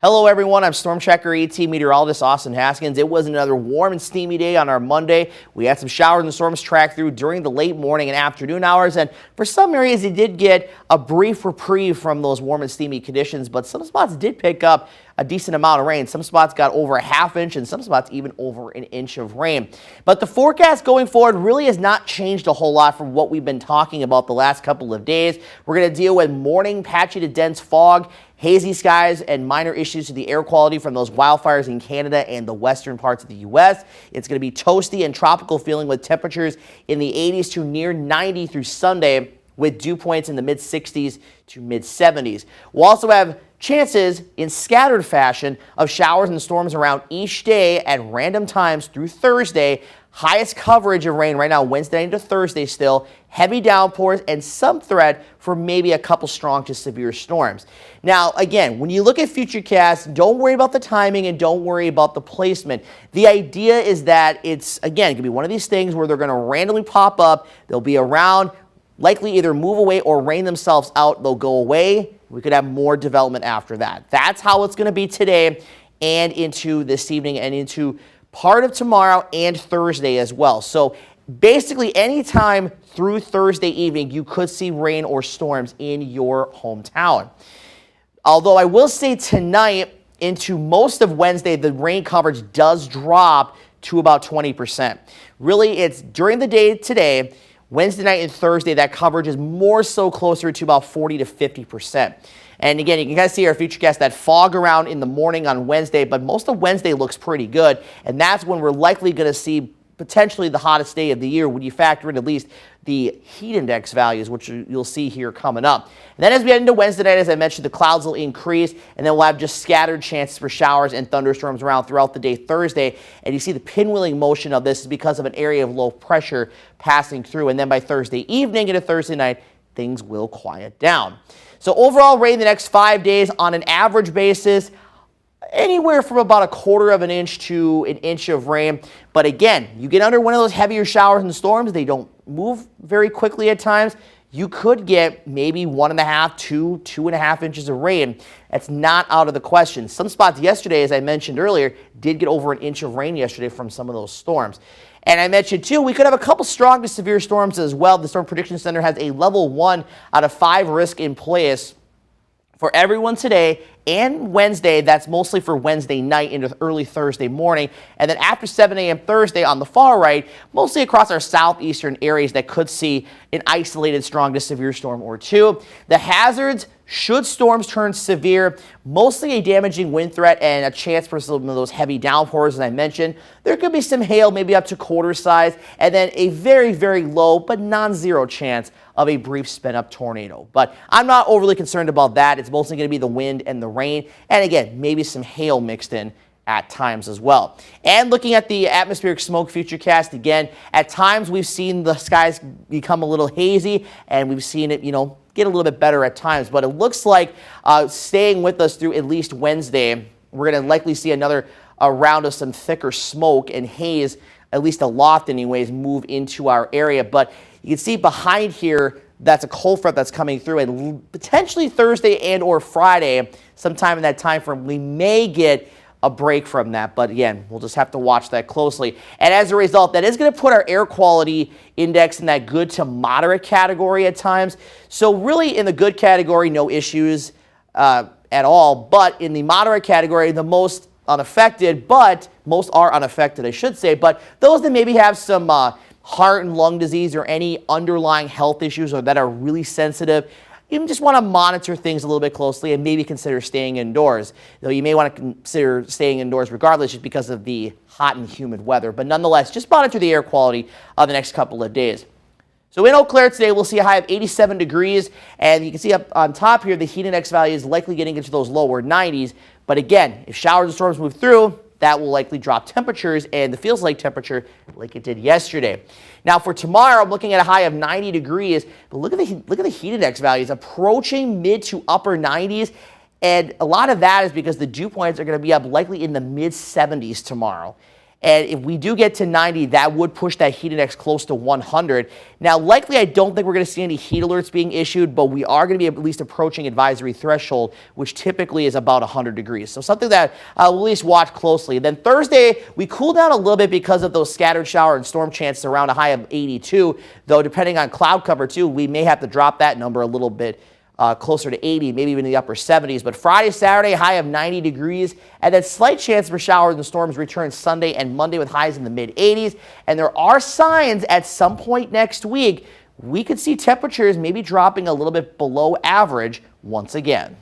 Hello everyone, I'm Storm Checker ET meteorologist Austin Haskins. It was another warm and steamy day on our Monday. We had some showers and storms track through during the late morning and afternoon hours, and for some areas it did get a brief reprieve from those warm and steamy conditions, but some spots did pick up a decent amount of rain. Some spots got over a half inch and some spots even over an inch of rain. But the forecast going forward really has not changed a whole lot from what we've been talking about the last couple of days. We're going to deal with morning patchy to dense fog, hazy skies, and minor issues to the air quality from those wildfires in Canada and the western parts of the U.S. It's going to be toasty and tropical feeling with temperatures in the 80s to near 90 through Sunday, with dew points in the mid-60s to mid-70s. We'll also have chances in scattered fashion of showers and storms around each day at random times through Thursday. Highest coverage of rain right now Wednesday into Thursday still. Heavy downpours and some threat for maybe a couple strong to severe storms. Now, again, when you look at futurecasts, don't worry about the timing and don't worry about the placement. The idea is that it's, again, going to be one of these things where they're going to randomly pop up. They'll be around, likely either move away or rain themselves out. They'll go away. We could have more development after that. That's how it's going to be today and into this evening and into part of tomorrow and Thursday as well. So basically anytime through Thursday evening, you could see rain or storms in your hometown. Although I will say tonight into most of Wednesday, the rain coverage does drop to about 20%. Really, it's during the day today, Wednesday night and Thursday, that coverage is more so closer to about 40 to 50%. And again, you can kind of see our futurecast, that fog around in the morning on Wednesday, but most of Wednesday looks pretty good. And that's when we're likely going to see potentially the hottest day of the year when you factor in at least the heat index values, which you'll see here coming up. And then as we head into Wednesday night, as I mentioned, the clouds will increase, and then we'll have just scattered chances for showers and thunderstorms around throughout the day Thursday. And you see the pinwheeling motion of this is because of an area of low pressure passing through. And then by Thursday evening into Thursday night, things will quiet down. So overall rain the next 5 days on an average basis, anywhere from about a quarter of an inch to an inch of rain. But again, you get under one of those heavier showers and storms, they don't move very quickly at times. You could get maybe 1.5 to 2.5 inches of rain. That's not out of the question. Some spots yesterday, as I mentioned earlier, did get over an inch of rain yesterday from some of those storms. And I mentioned, too, we could have a couple strong to severe storms as well. The Storm Prediction Center has a level 1 out of 5 risk in place for everyone today and Wednesday. That's mostly for Wednesday night into early Thursday morning. And then after 7 a.m. Thursday on the far right, mostly across our southeastern areas that could see an isolated strong to severe storm or two. The hazards, should storms turn severe, mostly a damaging wind threat and a chance for some of those heavy downpours, as I mentioned. There could be some hail, maybe up to quarter size, and then a very, very low but non-zero chance of a brief spin-up tornado. But I'm not overly concerned about that. It's mostly going to be the wind and the rain, and again, maybe some hail mixed in at times as well. And looking at the atmospheric smoke futurecast, again, at times we've seen the skies become a little hazy, and we've seen it, get a little bit better at times. But it looks like staying with us through at least Wednesday, we're going to likely see another round of some thicker smoke and haze, at least aloft anyways, move into our area. But you can see behind here, that's a cold front that's coming through, and potentially Thursday and or Friday, sometime in that time frame, we may get a break from that. But again, we'll just have to watch that closely. And as a result, that is going to put our air quality index in that good to moderate category at times. So really in the good category, no issues at all. But in the moderate category, the most unaffected, but most are unaffected, I should say. But those that maybe have some heart and lung disease or any underlying health issues or that are really sensitive, you just want to monitor things a little bit closely and maybe consider staying indoors. Though you may want to consider staying indoors regardless just because of the hot and humid weather. But nonetheless, just monitor the air quality the next couple of days. So in Eau Claire today, we'll see a high of 87 degrees. And you can see up on top here, the heat index value is likely getting into those lower 90s. But again, if showers and storms move through, that will likely drop temperatures and the feels like temperature like it did yesterday. Now for tomorrow, I'm looking at a high of 90 degrees, but look at the heat index values approaching mid to upper 90s. And a lot of that is because the dew points are going to be up likely in the mid 70s tomorrow. And if we do get to 90, that would push that heat index close to 100. Now, likely, I don't think we're going to see any heat alerts being issued, but we are going to be at least approaching advisory threshold, which typically is about 100 degrees. So something that we'll at least watch closely. Then Thursday, we cool down a little bit because of those scattered shower and storm chances around a high of 82, though depending on cloud cover too, we may have to drop that number a little bit closer to 80, maybe even in the upper 70s. But Friday, Saturday, high of 90 degrees, and then slight chance for showers and storms return Sunday and Monday with highs in the mid 80s. And there are signs at some point next week we could see temperatures maybe dropping a little bit below average once again.